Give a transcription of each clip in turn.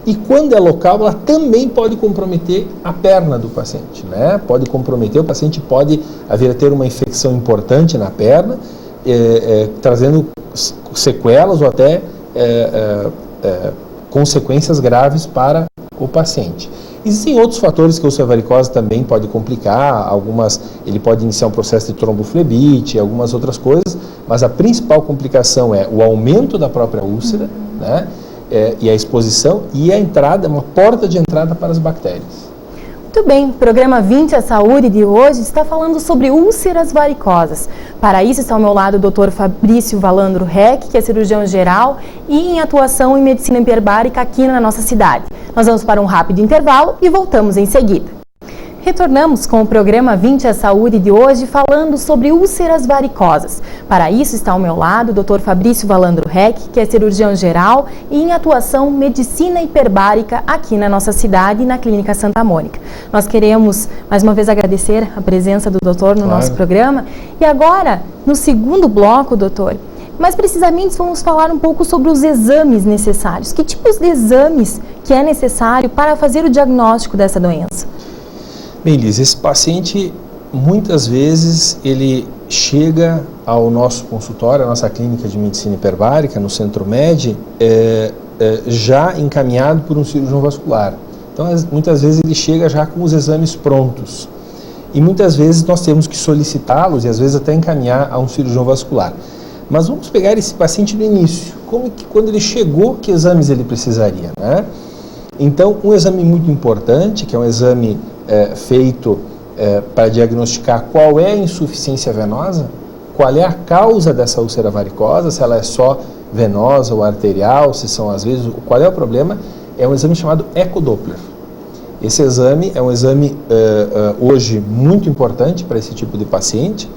E quando é local, ela também pode comprometer a perna do paciente, né? Pode comprometer, o paciente pode vir a ter uma infecção importante na perna, trazendo sequelas ou até consequências graves para o paciente. Existem outros fatores que a úlcera varicosa também pode complicar, ele pode iniciar um processo de tromboflebite, algumas outras coisas, mas a principal complicação é o aumento da própria úlcera, né? E a exposição e a entrada, uma porta de entrada para as bactérias. Muito bem, o programa 20 a Saúde de hoje está falando sobre úlceras varicosas. Para isso está ao meu lado o Dr. Fabrício Valandro Reck, que é cirurgião geral e em atuação em medicina hiperbárica aqui na nossa cidade. Nós vamos para um rápido intervalo e voltamos em seguida. Retornamos com o programa 20 a Saúde de hoje falando sobre úlceras varicosas. Para isso está ao meu lado o Dr. Fabrício Valandro Reck, que é cirurgião geral e em atuação medicina hiperbárica aqui na nossa cidade e na Clínica Santa Mônica. Nós queremos mais uma vez agradecer a presença do doutor no nosso programa. E agora, no segundo bloco, doutor, mais precisamente vamos falar um pouco sobre os exames necessários. Que tipos de exames que é necessário para fazer o diagnóstico dessa doença? Bem, Liz, esse paciente, muitas vezes, ele chega ao nosso consultório, à nossa clínica de medicina hiperbárica, no Centro Med, já encaminhado por um cirurgião vascular. Então, muitas vezes ele chega já com os exames prontos. E muitas vezes nós temos que solicitá-los e às vezes até encaminhar a um cirurgião vascular. Mas vamos pegar esse paciente no início. Quando ele chegou, que exames ele precisaria, né? Então, um exame muito importante, que é um exame feito para diagnosticar qual é a insuficiência venosa, qual é a causa dessa úlcera varicosa, se ela é só venosa ou arterial, se são às vezes, qual é o problema, é um exame chamado ecodoppler. Esse exame é um exame hoje muito importante para esse tipo de paciente,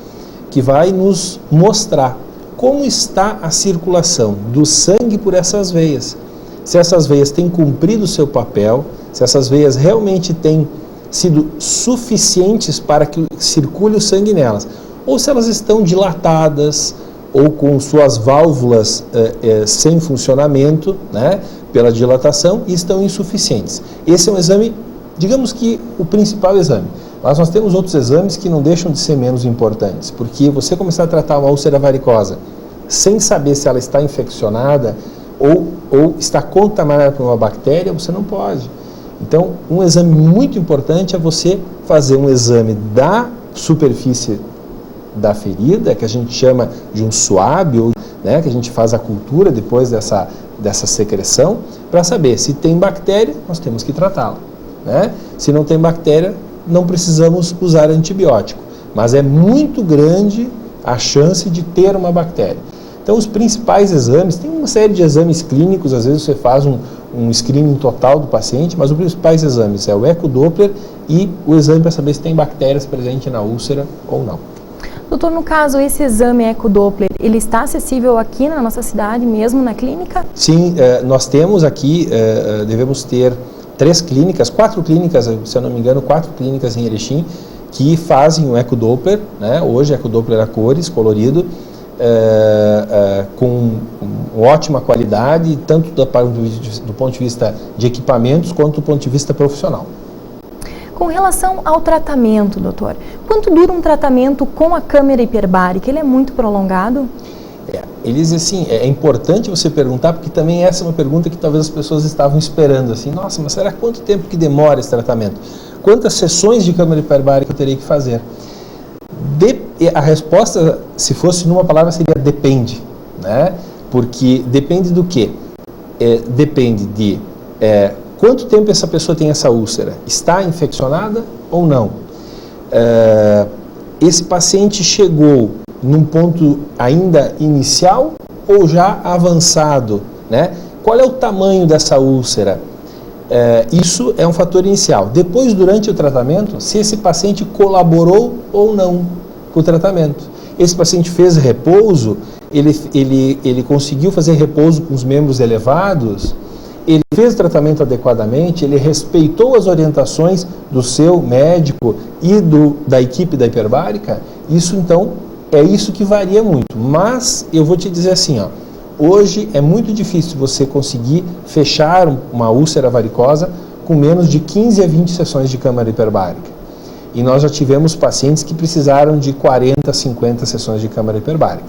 que vai nos mostrar como está a circulação do sangue por essas veias. Se essas veias têm cumprido o seu papel, se essas veias realmente têm sido suficientes para que circule o sangue nelas, ou se elas estão dilatadas ou com suas válvulas sem funcionamento, né, pela dilatação, e estão insuficientes. Esse é um exame, digamos que o principal exame. Mas nós temos outros exames que não deixam de ser menos importantes, porque você começar a tratar uma úlcera varicosa sem saber se ela está infeccionada ou está contaminada por uma bactéria, você não pode. Então, um exame muito importante é você fazer um exame da superfície da ferida, que a gente chama de um swab, ou, né, que a gente faz a cultura depois dessa secreção, para saber se tem bactéria, nós temos que tratá-la, né? Se não tem bactéria, não precisamos usar antibiótico, mas é muito grande a chance de ter uma bactéria. Então, os principais exames, tem uma série de exames clínicos, às vezes você faz um screening total do paciente, mas os principais exames é o ecodoppler e o exame para saber se tem bactérias presentes na úlcera ou não. Doutor, no caso, esse exame ecodoppler, ele está acessível aqui na nossa cidade, mesmo na clínica? Sim, nós temos aqui, devemos ter 4 clínicas, se eu não me engano, 4 clínicas em Erechim, que fazem o ecodoppler, né? Hoje ecodoppler a cores, colorido, com ótima qualidade, tanto do ponto de vista de equipamentos, quanto do ponto de vista profissional. Com relação ao tratamento, doutor, quanto dura um tratamento com a câmera hiperbárica? Ele é muito prolongado? Eles, assim, é importante você perguntar, porque também essa é uma pergunta que talvez as pessoas estavam esperando, assim, nossa, mas será quanto tempo que demora esse tratamento? Quantas sessões de câmera hiperbárica eu terei que fazer? A resposta, se fosse numa palavra, seria depende, né? Porque depende do quê? Depende de quanto tempo essa pessoa tem essa úlcera. Está infeccionada ou não? Esse paciente chegou num ponto ainda inicial ou já avançado, né? Qual é o tamanho dessa úlcera? Isso é um fator inicial. Depois, durante o tratamento, se esse paciente colaborou ou não com o tratamento. Esse paciente fez repouso, ele conseguiu fazer repouso com os membros elevados, ele fez o tratamento adequadamente, ele respeitou as orientações do seu médico e da equipe da hiperbárica. Isso, então, é isso que varia muito. Mas eu vou te dizer assim, Hoje é muito difícil você conseguir fechar uma úlcera varicosa com menos de 15 a 20 sessões de câmara hiperbárica. E nós já tivemos pacientes que precisaram de 40 a 50 sessões de câmara hiperbárica.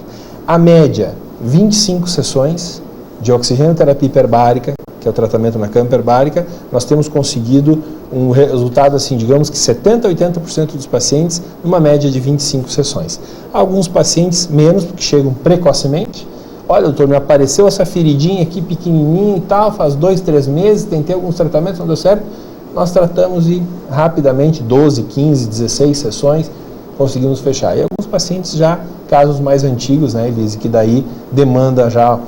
A média, 25 sessões de oxigenoterapia hiperbárica, que é o tratamento na câmara hiperbárica, nós temos conseguido um resultado, assim, digamos que 70% a 80% dos pacientes, numa média de 25 sessões. Alguns pacientes menos, porque chegam precocemente. Olha, doutor, me apareceu essa feridinha aqui pequenininha e tal, faz 2, 3 meses, tentei alguns tratamentos, não deu certo. Nós tratamos e rapidamente, 12, 15, 16 sessões, conseguimos fechar. E alguns pacientes já, casos mais antigos, né, Elise, que daí demanda já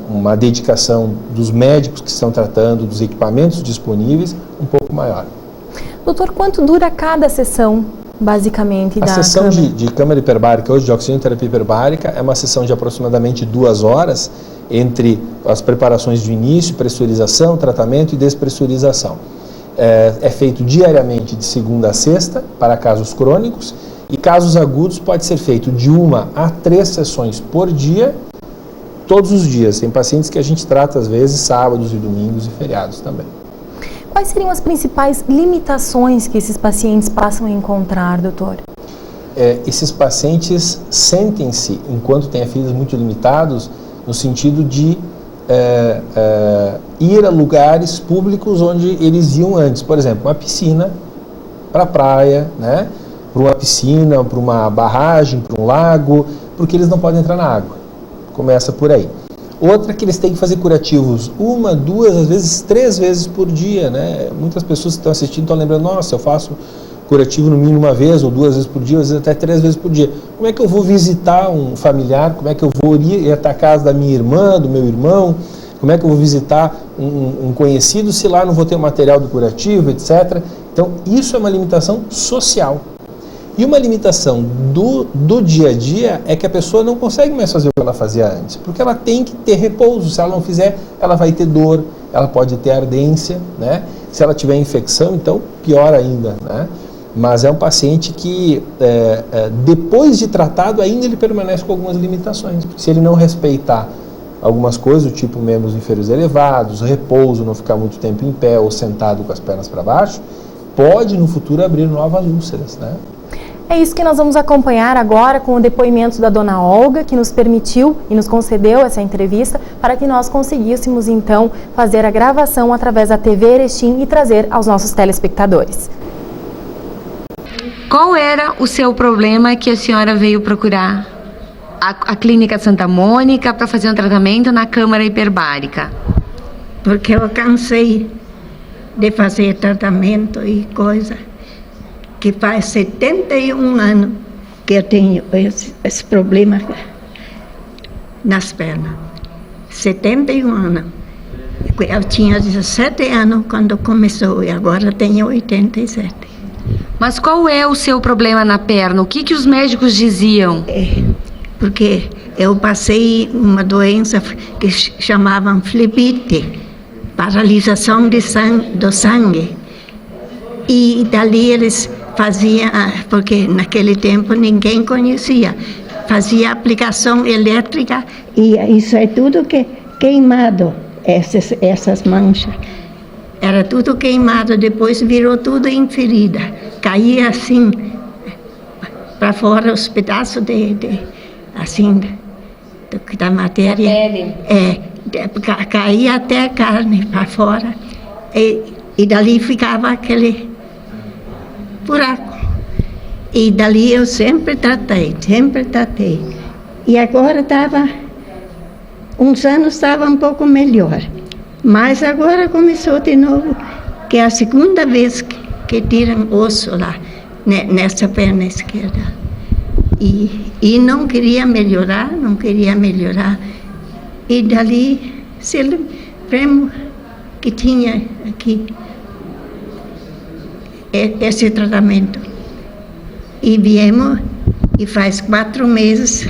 uma dedicação dos médicos que estão tratando, dos equipamentos disponíveis, um pouco maior. Doutor, quanto dura cada sessão, basicamente, da câmara? A sessão de câmara hiperbárica, hoje de oxigenoterapia hiperbárica, é uma sessão de aproximadamente 2 horas entre as preparações de início, pressurização, tratamento e despressurização. É feito diariamente de segunda a sexta, para casos crônicos, e casos agudos pode ser feito de 1 a 3 sessões por dia, todos os dias. Tem pacientes que a gente trata, às vezes, sábados e domingos e feriados também. Quais seriam as principais limitações que esses pacientes passam a encontrar, doutor? Esses pacientes sentem-se, enquanto têm feridas muito limitados, no sentido de ir a lugares públicos onde eles iam antes. Por exemplo, uma piscina para a praia, né? Para uma piscina, para uma barragem, para um lago, porque eles não podem entrar na água. Começa por aí. Outra que eles têm que fazer curativos 1, 2, às vezes 3 vezes por dia, né? Muitas pessoas que estão assistindo estão lembrando, nossa, eu faço curativo no mínimo 1 vez ou 2 vezes por dia, às vezes até 3 vezes por dia. Como é que eu vou visitar um familiar? Como é que eu vou ir até a casa da minha irmã, do meu irmão? Como é que eu vou visitar um conhecido se lá não vou ter o material do curativo, etc. Então, isso é uma limitação social. E uma limitação do dia a dia é que a pessoa não consegue mais fazer o que ela fazia antes, porque ela tem que ter repouso. Se ela não fizer, ela vai ter dor, ela pode ter ardência, né? Se ela tiver infecção, então pior ainda, né? Mas é um paciente que, depois de tratado, ainda ele permanece com algumas limitações. Se ele não respeitar algumas coisas, do tipo membros inferiores elevados, repouso, não ficar muito tempo em pé ou sentado com as pernas para baixo, pode no futuro abrir novas úlceras, né? É isso que nós vamos acompanhar agora com o depoimento da dona Olga, que nos permitiu e nos concedeu essa entrevista para que nós conseguíssemos, então, fazer a gravação através da TV Erechim e trazer aos nossos telespectadores. Qual era o seu problema que a senhora veio procurar a Clínica Santa Mônica para fazer um tratamento na câmara hiperbárica? Porque eu cansei de fazer tratamento e coisa. Que faz 71 anos que eu tenho esse problema nas pernas. 71 anos. Eu tinha 17 anos quando começou e agora tenho 87. Mas qual é o seu problema na perna? O que os médicos diziam? Porque eu passei uma doença que chamavam flebite, paralisação do sangue. E dali eles faziam, porque naquele tempo ninguém conhecia, fazia aplicação elétrica e isso é tudo queimado, essas manchas. Era tudo queimado, depois virou tudo em ferida. Caía assim, para fora os pedaços da matéria. Caía até a carne para fora. E dali ficava aquele buraco. E dali eu sempre tratei. E agora uns anos estava um pouco melhor. Mas agora começou de novo, que é a segunda vez que tiram osso lá, nessa perna esquerda. E não queria melhorar. E dali, se lembramos que tinha aqui esse tratamento. E viemos, e faz 4 meses,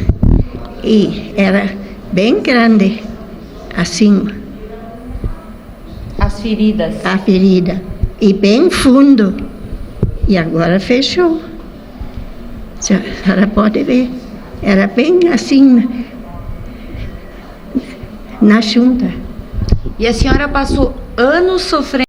e era bem grande, assim. As feridas. A ferida. E bem fundo. E agora fechou. A senhora pode ver. Era bem assim, Na junta. E a senhora passou anos sofrendo